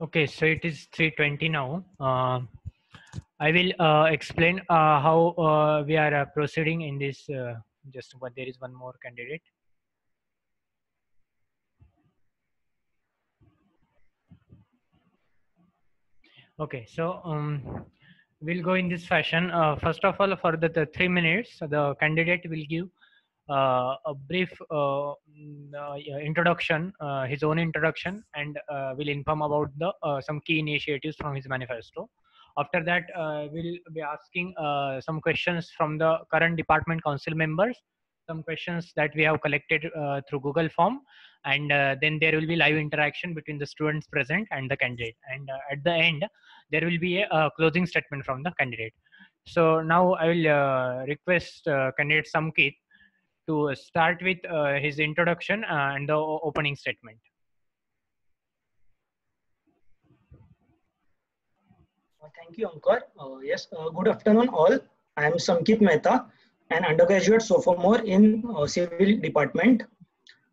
Okay, so it is 3:20 now. I will explain how we are proceeding in this. Just but there is one more candidate. Okay, so we'll go in this fashion. First of all, for the 3 minutes, the candidate will give a brief introduction, his own introduction, and will inform about the some key initiatives from his manifesto. After that, we'll be asking some questions from the current department council members, some questions that we have collected through Google form, and then there will be live interaction between the students present and the candidate. And at the end, there will be a closing statement from the candidate. So now I will request candidate Samkit to start with his introduction and the opening statement. Thank you, Ankar. Yes, good afternoon, all. I am Samkit Mehta, an undergraduate sophomore in Civil Department.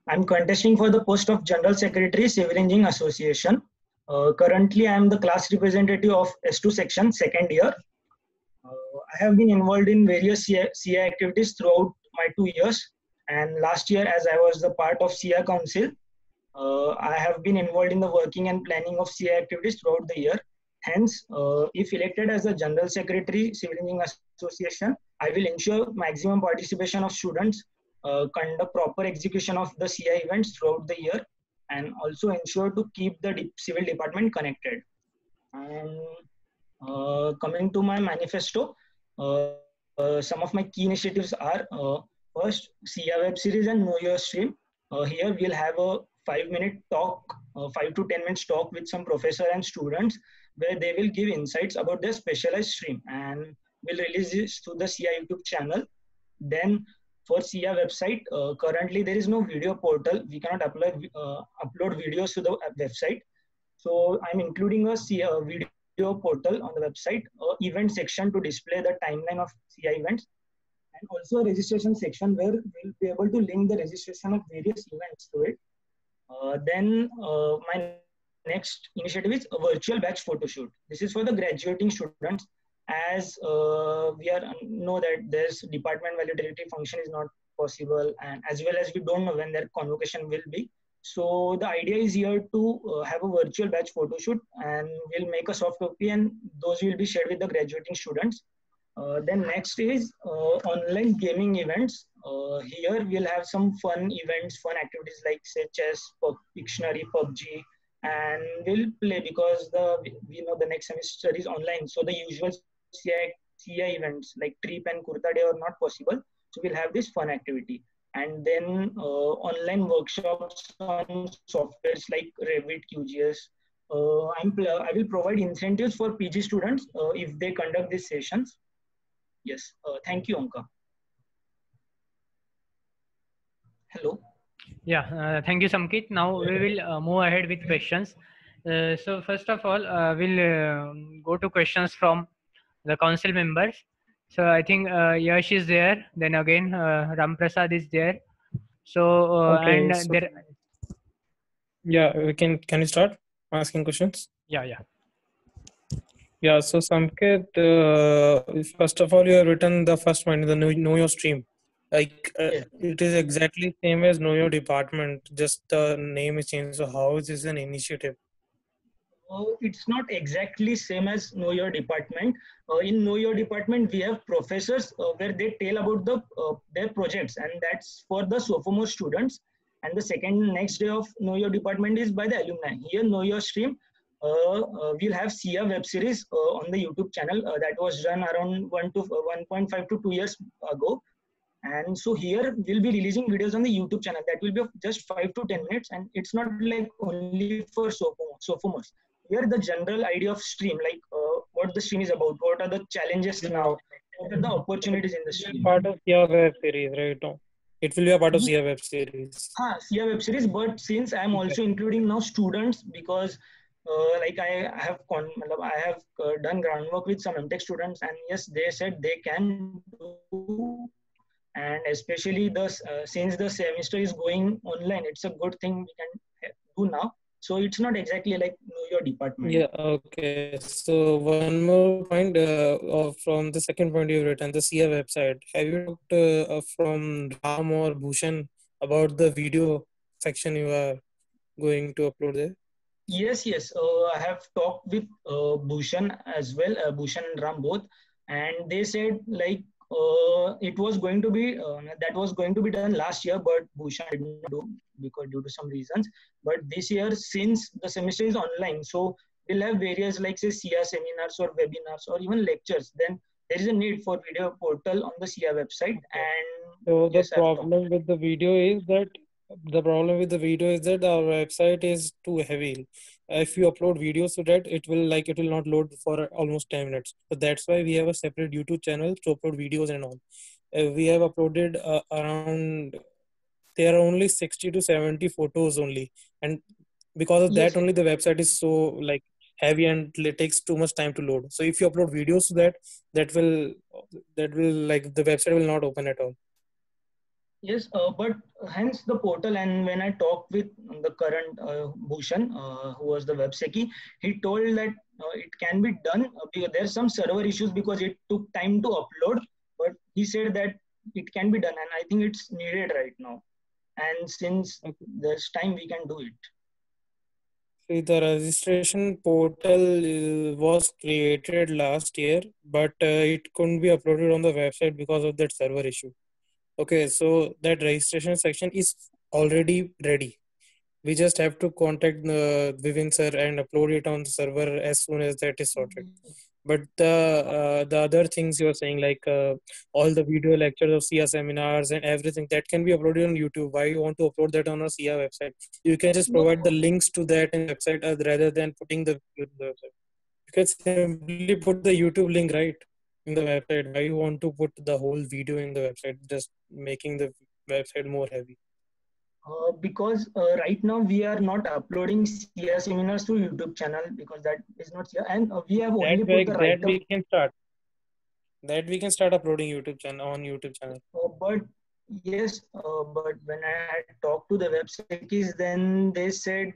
I am contesting for the post of General Secretary, Civil Engineering Association. Currently, I am the class representative of S2 section, second year. I have been involved in various CI activities throughout my 2 years. And last year, as I was the part of CI Council, I have been involved in the working and planning of CI activities throughout the year. Hence, if elected as the General Secretary, Civil Engineering Association, I will ensure maximum participation of students, conduct proper execution of the CI events throughout the year, and also ensure to keep the civil department connected. And coming to my manifesto, some of my key initiatives are first, CI web series and Know Your Stream. Here we'll have a 5-minute talk, 5 to 10 minutes talk with some professor and students, where they will give insights about their specialized stream, and we'll release this to the CI YouTube channel. Then for CI website, currently there is no video portal. We cannot upload videos to the website. So I'm including a video portal on the website, event section to display the timeline of CI events, and also a registration section where we'll be able to link the registration of various events to it. Then my next initiative is a virtual batch photo shoot. This is for the graduating students, as we know that this department validity function is not possible, and as well as we don't know when their convocation will be. So the idea is here to have a virtual batch photo shoot, and we'll make a soft copy, and those will be shared with the graduating students. Then next is online gaming events. Here we'll have some fun events, fun activities like such as Pictionary, PUBG, and we'll play because we know the next semester is online. So the usual CI events like Trip and Kurta Day are not possible. So we'll have this fun activity. And then online workshops on softwares like Revit, QGIS. I will provide incentives for PG students if they conduct these sessions. Yes, thank you, Anka. Hello. Yeah, thank you, Samkit. Now we will move ahead with questions. So first of all, we'll go to questions from the council members. So I think Yash is there. Then again, Ram Prasad is there. So Okay, and there. Yeah, we can you start asking questions? Yeah. Yeah, so Samkit, first of all, you have written the first one, the know your stream. Like it is exactly same as Know Your Department, just the name is changed. So how is this an initiative? It's not exactly same as Know Your Department. In Know Your Department, we have professors where they tell about their projects, and that's for the sophomore students. And the next day of Know Your Department is by the alumni. Here, Know Your Stream, we'll have CI web series on the YouTube channel that was done around 1.5 to 2 years ago. And so here we'll be releasing videos on the YouTube channel that will be of just 5 to 10 minutes, and it's not like only for sophomores. Here the general idea of stream, like what the stream is about, what are the challenges now, what are the opportunities in the stream. Part of your web series, right? No, it will be a part of CI web series. CI web series, but since I'm also including now students, because like I have done groundwork with some MTech students, and yes, they said they can do. And especially since the semester is going online, it's a good thing we can do now. So it's not exactly like know your department. Yeah, okay. So one more point from the second point you've written, the SIA website. Have you talked from Ram or Bhushan about the video section you are going to upload there? Yes, yes. I have talked with Bhushan as well, Bhushan and Ram both, and they said like it was going to be that was going to be done last year, but Bhushan did not do because due to some reasons. But this year, since the semester is online, so we'll have various like say SIA seminars or webinars or even lectures. Then there is a need for video portal on the SIA website, and So yes, I've talked. the problem with the video is that our website is too heavy. If you upload videos to that, it will not load for almost 10 minutes. So that's why we have a separate YouTube channel to upload videos and all. We have uploaded around there are only 60 to 70 photos only, and because of Yes, that yes. only the website is so like heavy and it takes too much time to load. So if you upload videos to that will that will like the website will not open at all. Yes, but hence the portal. And when I talked with the current Bhushan, who was the webseki, he told that it can be done. Because there's some server issues because it took time to upload, but he said that it can be done, and I think it's needed right now. And since Okay. there's time, we can do it. See, the registration portal was created last year, but it couldn't be uploaded on the website because of that server issue. Okay, so that registration section is already ready. We just have to contact Vivin sir and upload it on the server as soon as that is sorted. But the other things you're saying, like all the video lectures of SIA seminars and everything, that can be uploaded on YouTube. Why you want to upload that on a SIA website? You can just No, provide the links to that in website rather than putting the video in the website. You can simply put the YouTube link right in the website. Why you want to put the whole video in the website? Just making the website more heavy. because right now we are not uploading SIA seminars to YouTube channel because that is not SIA, and we have only put the That write-up. we can start. That we can start uploading YouTube channel on YouTube channel. But yes, but when I had talked to the websites, then they said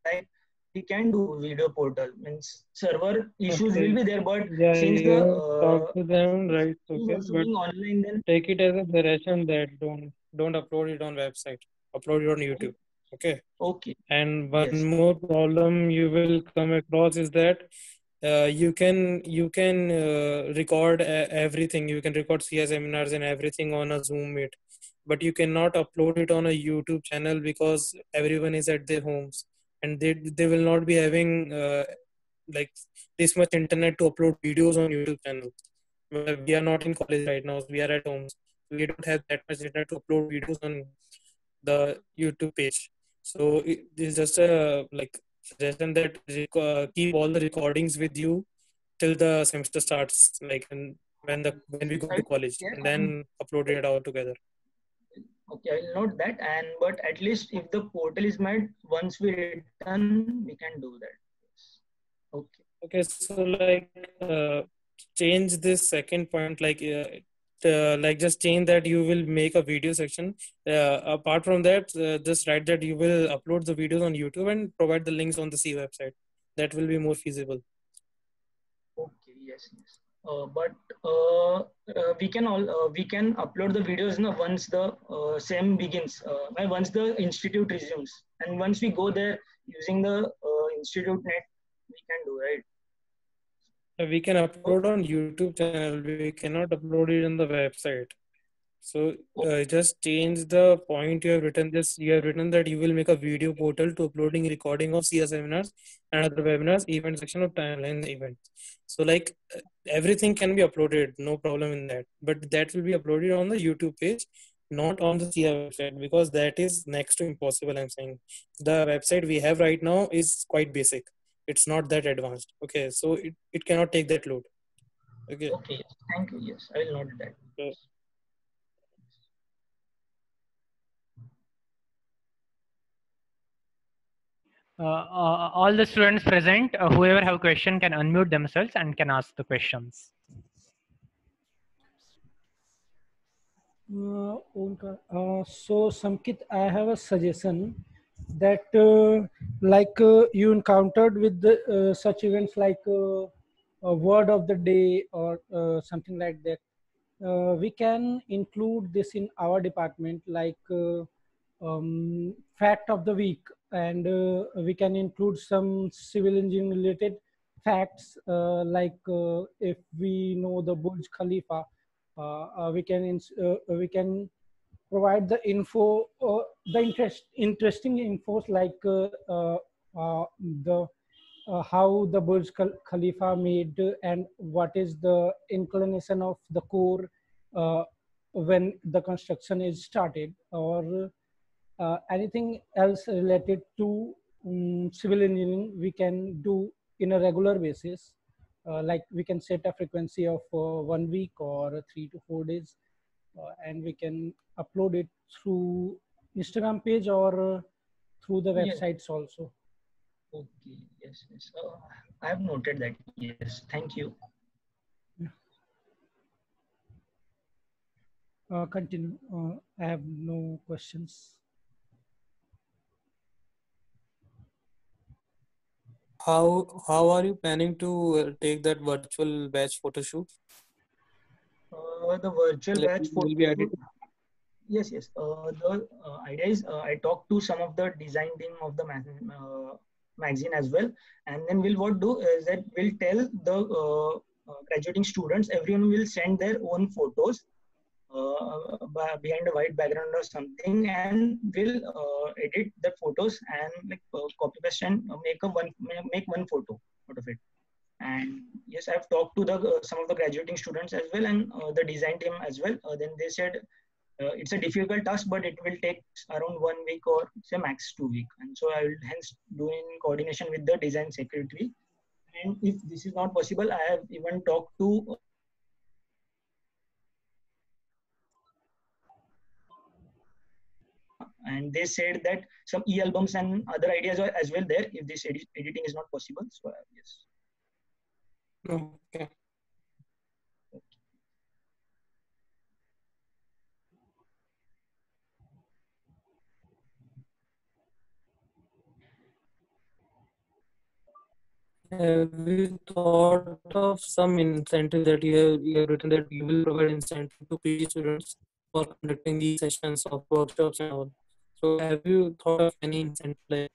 like we can do video portal. Means server issues will Okay. be there, but Yeah, since the you talk to them, right? is Okay, also but being online, then take it as a suggestion that don't upload it on website. Upload it on YouTube. Okay. okay, And one yes, more problem you will come across is that you can record everything. You can record CS seminars and everything on a Zoom meet, but you cannot upload it on a YouTube channel because everyone is at their homes and they will not be having like this much internet to upload videos on YouTube channel. We are not in college right now, so we are at homes. We don't have that much internet to upload videos on the YouTube page. So this is just a like suggestion that keep all the recordings with you till the semester starts, like when we yes, go I to college, yes, and and then upload it all together. okay, I'll note that. And but at least if the portal is made, once we return, we can do that. Yes. Okay. Okay, so like change this second point, like just change that you will make a video section. Apart from that, just write that you will upload the videos on YouTube and provide the links on the C website. That will be more feasible. Okay, yes, yes. But we can upload the videos now once the SEM begins, once the institute resumes, and once we go there using the institute net, we can do right. We can Okay, upload on YouTube channel. We cannot upload it on the website. So okay, just change the point you have written. This you have written that you will make a video portal to uploading recording of CS seminars and other webinars, event section of timeline events. So like everything can be uploaded, no problem in that. But that will be uploaded on the YouTube page, not on the CIA website, because that is next to impossible. I'm saying the website we have right now is quite basic. It's not that advanced. Okay, so it cannot take that load. Okay. okay. Yes, thank you. Yes, I will note that. So All the students present, whoever have question can unmute themselves and can ask the questions. So Samkit, I have a suggestion. that you encountered with such events like a word of the day or something like that. We can include this in our department, like fact of the week, and we can include some civil engineering related facts, if we know the Burj Khalifa, we can provide the info, interesting infos like the how the Burj Khalifa made, and what is the inclination of the core when the construction is started, or anything else related to civil engineering we can do in a regular basis. Like we can set a frequency of 1 week or 3 to 4 days, and we can upload it through Instagram page or through the Yes. websites also. Okay. Yes. Yes. I have noted that. Yes. Thank you. Continue. I have no questions. How are you planning to take that virtual batch photo shoot? The virtual Like, batch you photo will be shoot. editing? Yes, yes. The idea is I talked to some of the design team of the magazine as well, and then we'll what do is that we'll tell the graduating students, everyone will send their own photos behind a white background or something, and we'll edit the photos and like copy paste and make one photo out of it. And yes, I've talked to the some of the graduating students as well, and the design team as well. Then they said it's a difficult task, but it will take around 1 week or say max 2 weeks. And so I will hence do in coordination with the design secretary. And if this is not possible, I have even talked to and they said that some e-albums and other ideas are as well there if this editing is not possible. So yes. Okay. Have you thought of some incentive that you have written that you will provide incentive to PG students for conducting these sessions of workshops and all? So have you thought of any incentive, like,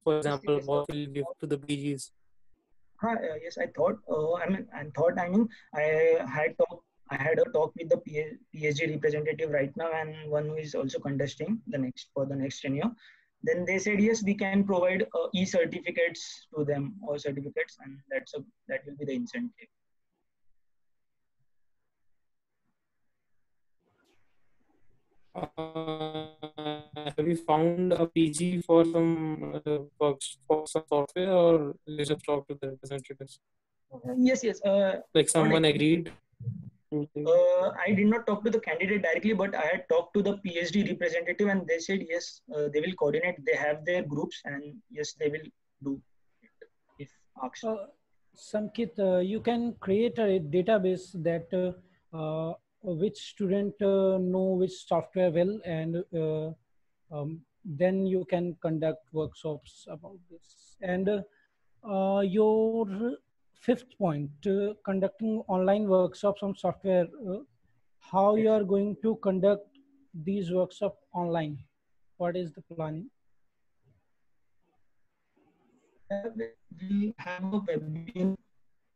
for Yes, example, yes, what will you give to the PGs? yes, I thought. I mean, I had a talk with the PhD representative right now, and one who is also contesting the next tenure. Then they said yes, we can provide e-certificates to them, or certificates, and that will be the incentive. Have you found a PG for some works for some software, or you just talk to the representatives? Yes, yes. Like someone Not actually. agreed? I did not talk to the candidate directly, but I had talked to the PhD representative, and they said yes, they will coordinate. They have their groups, and yes, they will do it if asked. Sankit, you can create a database that which student know which software well, and then you can conduct workshops about this. And your fifth point, conducting online workshops on software, how you are going to conduct these workshops online? What is the planning? We have a webinar,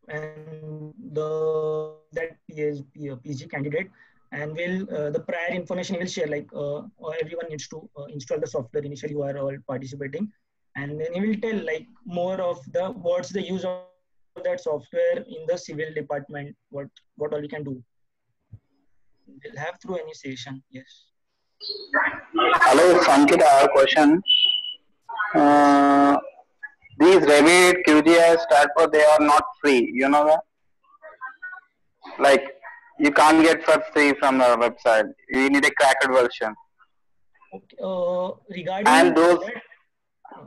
and the that PG candidate, and will the prior information he will share, like everyone needs to install the software initially who are all participating, and then he will tell like more of the what's the use of that software in the civil department, what all we can do. We'll have through any session. Yes. Hello, Sankit, I have a question. Uh, these Revit, QGIS, Stratfor, they are not free. You know that? Like, you can't get for free from the website. You need a cracked version. Okay. Regarding And those that,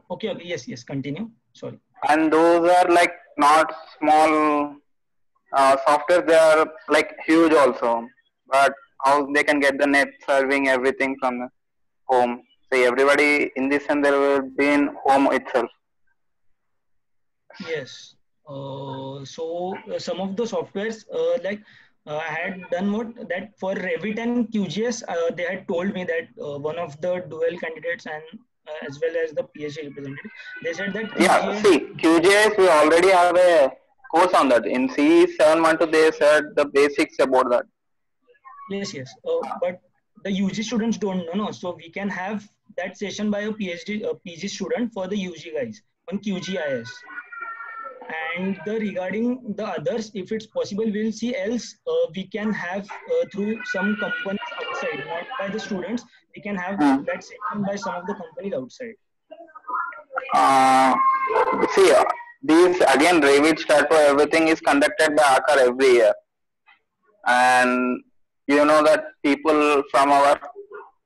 okay, okay, yes, yes, continue. Sorry. and those are like not small software. They are like huge also. But how they can get the net serving everything from the home See, everybody in this and there will be in home itself. Yes. Some of the softwares I had done what that for Revit and QGS, they had told me that one of the dual candidates and as well as the PhD representative, they said that Yeah, QGS. see, QGIS, we already have a course on that. In CE 712, they said the basics about that. Yes, yes. But the UG students don't know, no. So we can have that session by a PG student for the UG guys on QGIS. And regarding the others, if it's possible, we'll see. Else, we can have through some companies outside, not by the students. We can have Hmm. that session by some of the companies outside. Uh, See, these again, Revit start for everything is conducted by ACAR every year. And you know that people from our,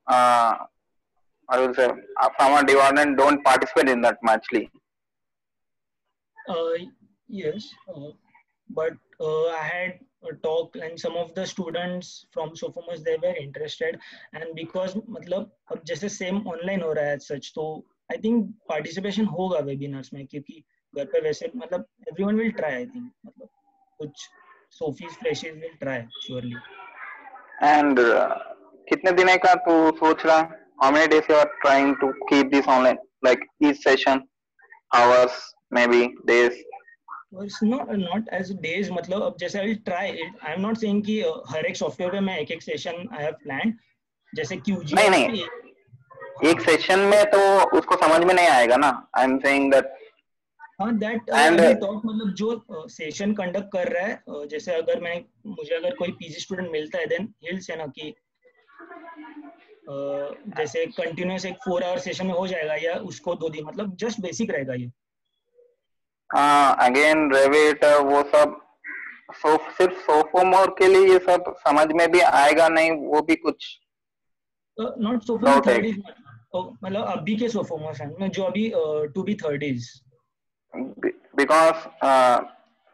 I will say, from our department don't participate in that muchly. Yes, but I had a talk and some of the students from Sophomores they were interested and because मतलब अब जैसे same online हो रहा है such तो I think participation होगा webinars में क्योंकि घर पे वैसे मतलब everyone will try I think मतलब कुछ Sophie's freshies will try surely. And कितने दिन का तू सोच रहा? How many days you are trying to keep this online? Like each session, hours, maybe days. It's not as days मतलब अब जैसे I will try it. I am not saying कि हर एक सॉफ्टवेयर पे मैं एक session I have planned जैसे QGIS नहीं, पे एक सेशन में तो उसको समझ में नहीं आएगा ना. I am saying that. हाँ that And I will talk मतलब जो सेशन कंडक्ट कर रहा है जैसे अगर मुझे अगर कोई पीजी स्टूडेंट मिलता है देन ही विल से ना कि जैसे कंटिन्यूअस एक 4 आवर सेशन में हो जाएगा या उसको 2 दिन मतलब जस्ट बेसिक रहेगा ये. अगेन रेविट वो सब सिर्फ सोफोमोर के लिए ये सब समझ में भी आएगा नहीं, वो भी कुछ नॉट सोफोमोर थर्ड इज मतलब अभी के सोफोमोर हैं जो अभी to be third is because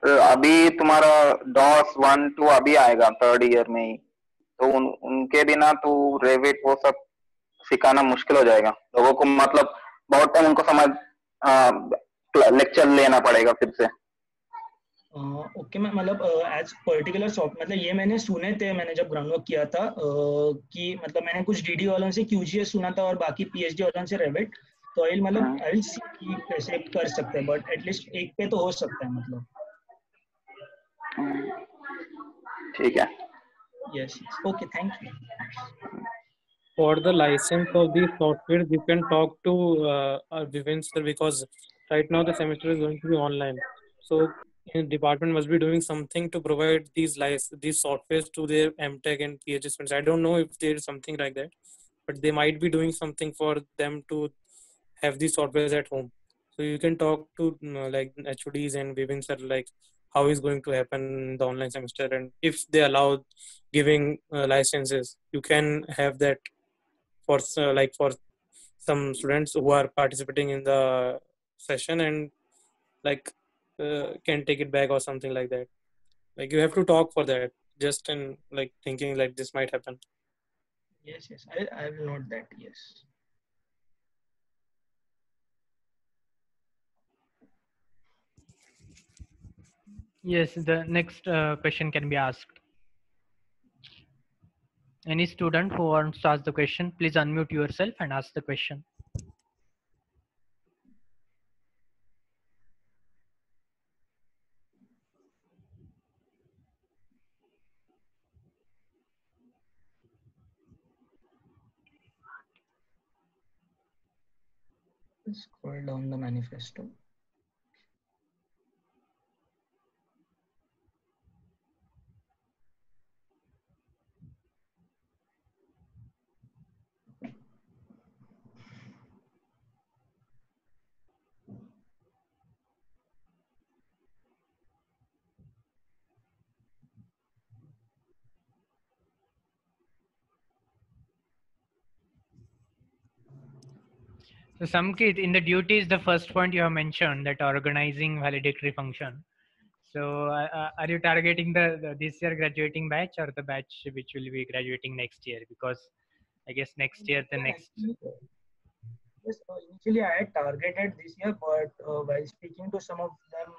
अभी तुम्हारा डॉस 1-2 अभी आएगा थर्ड ईयर में ही, तो उनके बिना तो रेविट वो सब सिखाना मुश्किल हो जाएगा लोगों को. मतलब बहुत टाइम उनको समझ लेक्चर लेना पड़ेगा फिर से. ओके मैं मतलब एज पर्टिकुलर सॉफ्ट मतलब ये मैंने सुने थे मैंने जब ग्राउंड वर्क किया था कि मतलब मैंने कुछ डीडी वालों से QGS सुना था और बाकी पीएचडी वालों से रेविट तो आई विल सी कि कैसे कर सकते हैं बट एटलीस्ट एक पे तो हो सकता है मतलब. ठीक है. Yes. Okay. Thank you. For the license of these software, you can talk to Vivin sir because right now the semester is going to be online. So his department must be doing something to provide these softwares to their MTech and PhD students. I don't know if there is something like that, but they might be doing something for them to have these softwares at home. So you can talk to like HODs and Vivin sir like how is going to happen in the online semester and if they allow giving licenses, you can have that for like for some students who are participating in the session and like can take it back or something like that. Like you have to talk for that just in like thinking like this might happen. Yes. Yes. I will note that. Yes. Yes, the next question can be asked. Any student who wants to ask the question, please unmute yourself and ask the question. Scroll down the manifesto. So Samkit, in the duties, the first point you have mentioned that organizing valedictory function. So are you targeting the this year graduating batch or the batch which will be graduating next year? Because I guess next year the next. Yes, initially I had targeted this year, but while speaking to some of them,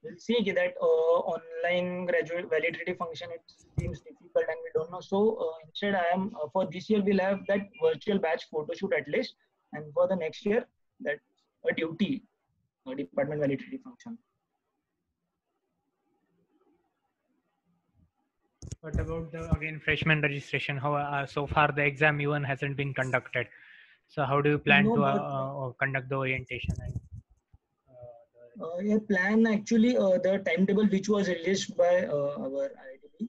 we'll see that online graduate validity function, it seems difficult and we don't know. So instead, I am for this year we'll have that virtual batch photo shoot at least, and for the next year that a duty department validity function. What about the again freshman registration? How so far the exam even hasn't been conducted. So how do you plan No, to but conduct the orientation? And, a plan actually the timetable which was released by our IITB,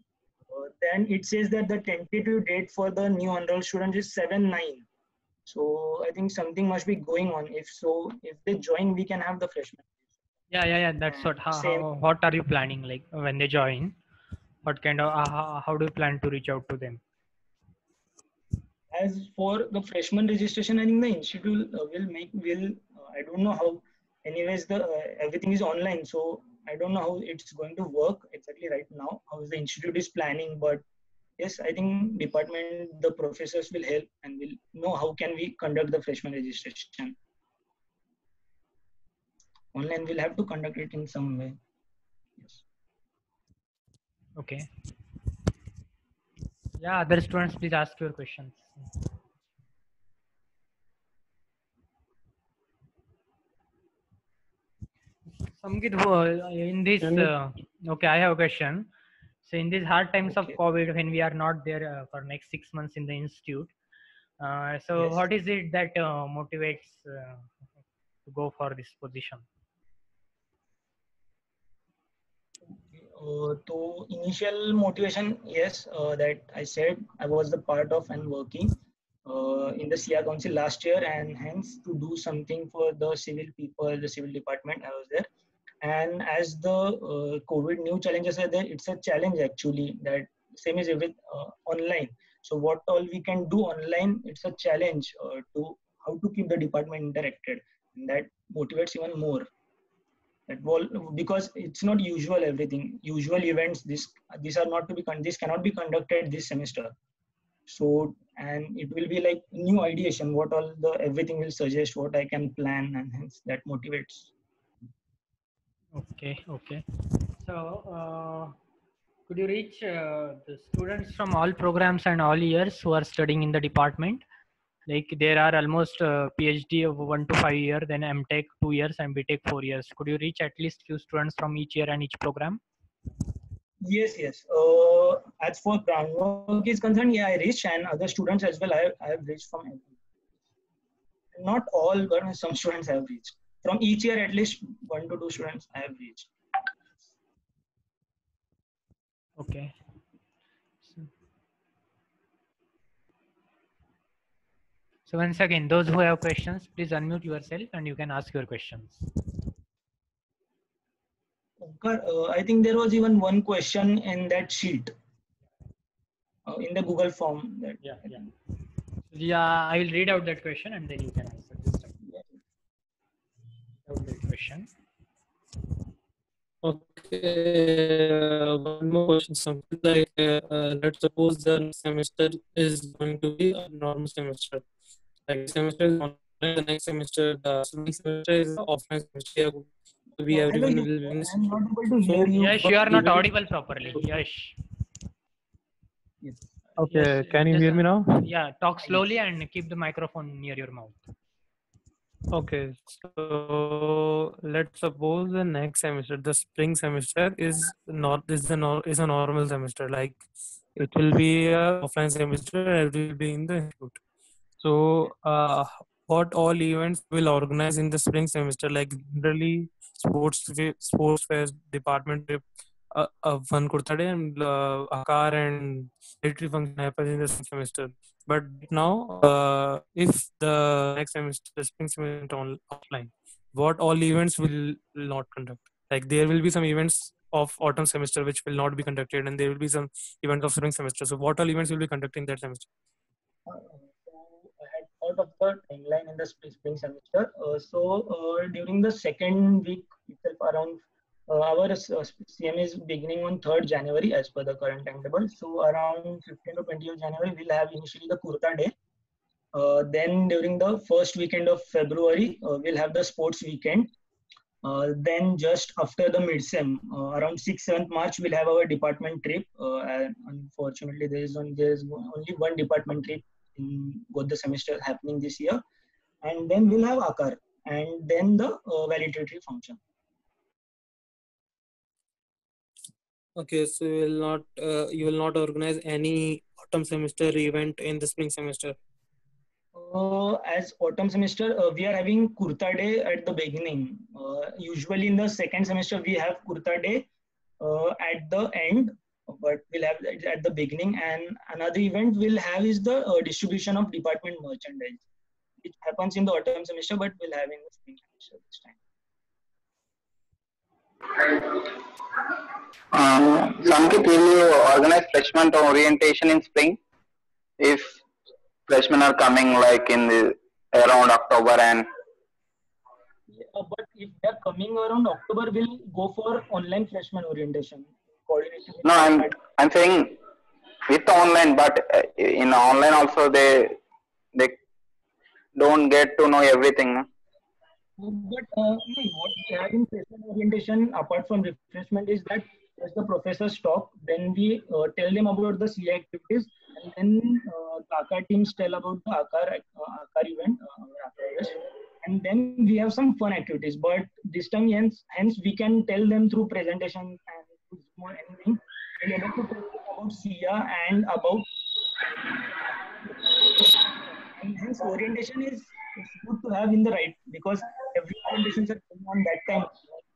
then it says that the tentative date for the new enrolled students is 7/9. So I think something must be going on. If so, if they join, we can have the freshmen. yeah. That's what. Same What are you planning like when they join? What kind of how do you plan to reach out to them? as for the freshman registration, I think the institute will. I don't know how. Anyways, the everything is online, so I don't know how it's going to work exactly right now. How the institute is planning, but yes, I think department, the professors will help and will know how can we conduct the freshman registration. Online, we'll have to conduct it in some way. Yes. Okay. Yeah, other students, please ask your questions. Samgit, in this, okay, I have a question. So in these hard times of Okay. COVID, when we are not there for next 6 months in the institute, so Yes. what is it that motivates to go for this position? To initial motivation, yes, that I said I was the part of and working in the SIA Council last year, and hence to do something for the civil people, the civil department, I was there. And as the COVID new challenges are there, it's a challenge actually that same as with online. So what all we can do online, it's a challenge to how to keep the department interacted, and that motivates even more. That wall, because it's not usual everything usual events, these are not to be this cannot be conducted this semester. So and it will be like new ideation, what all the everything will suggest, what I can plan, and hence that motivates. Okay. So could you reach the students from all programs and all years who are studying in the department? Like there are almost PhD of 1 to 5 years, then MTech 2 years and BTech 4 years. Could you reach at least few students from each year and each program? Yes. As for groundwork is concerned, yeah, I reached, and other students as well. I have reached from not all, but some students have reached. From each year, at least 1 to 2 students I have reached. Okay. So once again, those who have questions, please unmute yourself and you can ask your questions. I think there was even one question in that sheet, in the Google form. That Yeah, I will read out that question and then you can answer this time. Out that question. Okay, one more question. Something like, let's suppose the next semester is going to be a normal semester. Like semester is online, the next semester, the semester is an offline semester. We hello, everyone you, will be I'm not able to hear you. Yes, you are not audible properly. Yes. Yes. Okay, Yes, can you hear me now? Yeah, talk slowly and keep the microphone near your mouth. Okay, so let's suppose the next semester, the spring semester is a normal semester. Like it will be a offline semester. And it will be in the institute. So, what all events will organize in the spring semester? Like generally, sports fest, department trip, one kurta day, and Akar and military function happens in the same semester. But now, if the next semester, the spring semester on offline, what all events will not conduct? Like there will be some events of autumn semester which will not be conducted, and there will be some events of spring semester. So, what all events will be conducted in that semester? So I had thought of the timeline in the spring semester. During the second week itself, around our CM is beginning on 3rd January as per the current timetable. So around 15 to 20th January, we'll have initially the Kurta Day. Then during the first weekend of February, we'll have the sports weekend. Then just after the mid-sem, around 6th, 7th March, we'll have our department trip. And unfortunately, there's only one department trip in both the semesters happening this year. And then we'll have Akar and then the valedictory function. Okay, so you will not organize any autumn semester event in the spring semester. As autumn semester, we are having Kurta Day at the beginning. Usually in the second semester, we have Kurta Day at the end, but we'll have it at the beginning. And another event we'll have is the distribution of department merchandise. It happens in the autumn semester, but we'll have in the spring semester this time. Samkit, will you organize freshman orientation in spring? If freshmen are coming like in the around October and But if they're coming around October, we'll go for online freshman orientation. Coordinated with no, I'm saying with online, but in online also they don't get to know everything. No? But what we have in freshman orientation, apart from refreshment, is that as the professors talk, then we tell them about the CA activities, and then the AKAR teams tell about the AKAR event, and then we have some fun activities. But this time, hence we can tell them through presentation and more anything. We're able to tell them about CA and about, and hence orientation is it's good to have in the right, because every orientations are going on that time.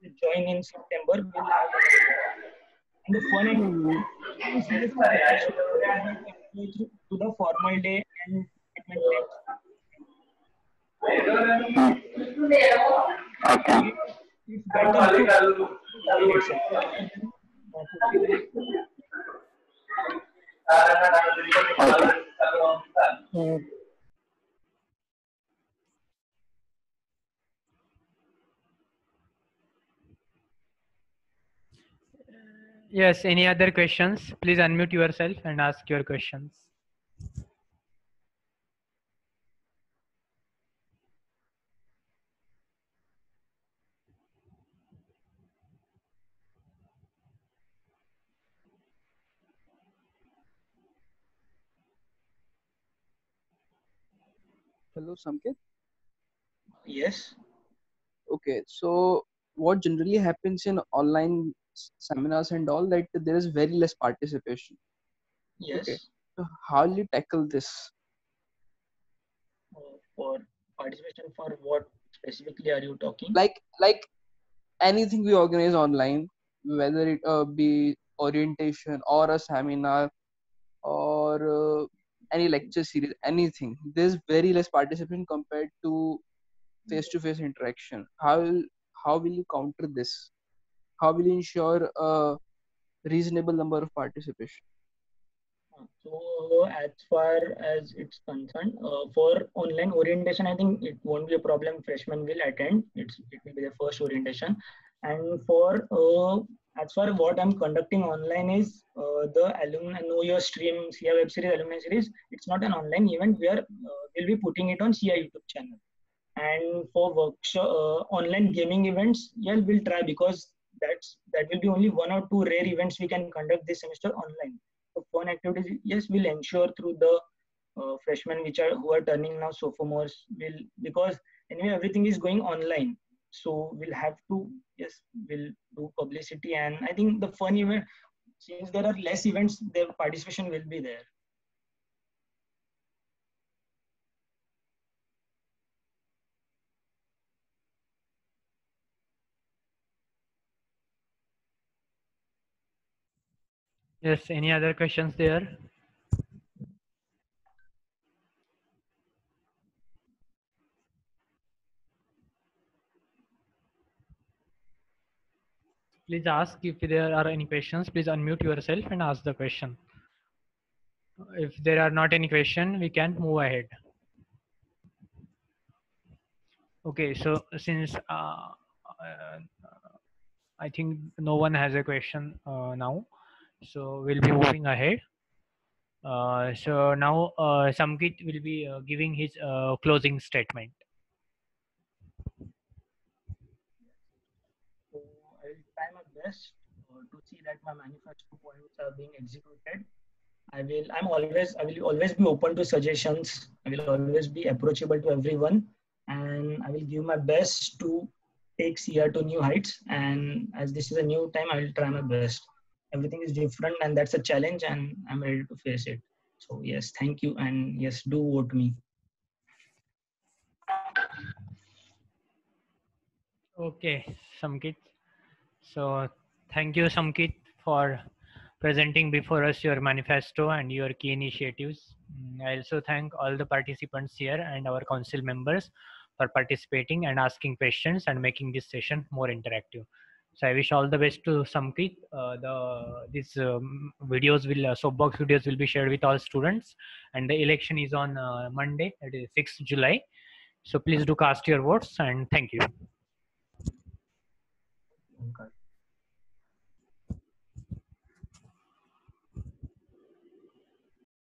We join in September, we'll have and the fun activity to the formal day and Okay. it's better Okay. Yes, any other questions? Please unmute yourself and ask your questions. Hello, Samkit. Yes. Okay, so what generally happens in online seminars and all that there is very less participation. Yes. Okay. So how will you tackle this? For participation, for what specifically are you talking? Like anything we organize online, whether it be orientation or a seminar or any lecture series, anything. There's very less participation compared to face-to-face interaction. How will you counter this? How will you ensure a reasonable number of participation? So as far as it's concerned, for online orientation, I think it won't be a problem. Freshmen will attend. It will be the first orientation. And for as far as what I'm conducting online is the alumni know your stream CI web series alumni series. It's not an online event. We'll be putting it on CI YouTube channel. And for workshop online gaming events, yeah, we'll try, because that will be only one or two rare events we can conduct this semester online. So fun activities, yes, we'll ensure through the freshmen who are turning now sophomores, will, because anyway everything is going online. So we'll have to, yes, we'll do publicity, and I think the fun event, since there are less events, the participation will be there. Yes, any other questions there? Please ask if there are any questions. Please unmute yourself and ask the question. If there are not any question, we can move ahead. Okay, so since I think no one has a question now, so we'll be moving ahead. So now Samkit will be giving his closing statement. So I will try my best to see that my manifesto points are being executed. I will always be open to suggestions. I will always be approachable to everyone, and I will give my best to take CR to new heights. And as this is a new time, I will try my best. Everything is different, and that's a challenge, and I'm ready to face it. So yes, thank you, and yes, do vote me. Okay, Samkit. So thank you, Samkit, for presenting before us your manifesto and your key initiatives. I also thank all the participants here and our council members for participating and asking questions and making this session more interactive. So I wish all the best to Samkit. These videos will soapbox videos will be shared with all students, and the election is on Monday, that is 6th July. So please do cast your votes, and thank you.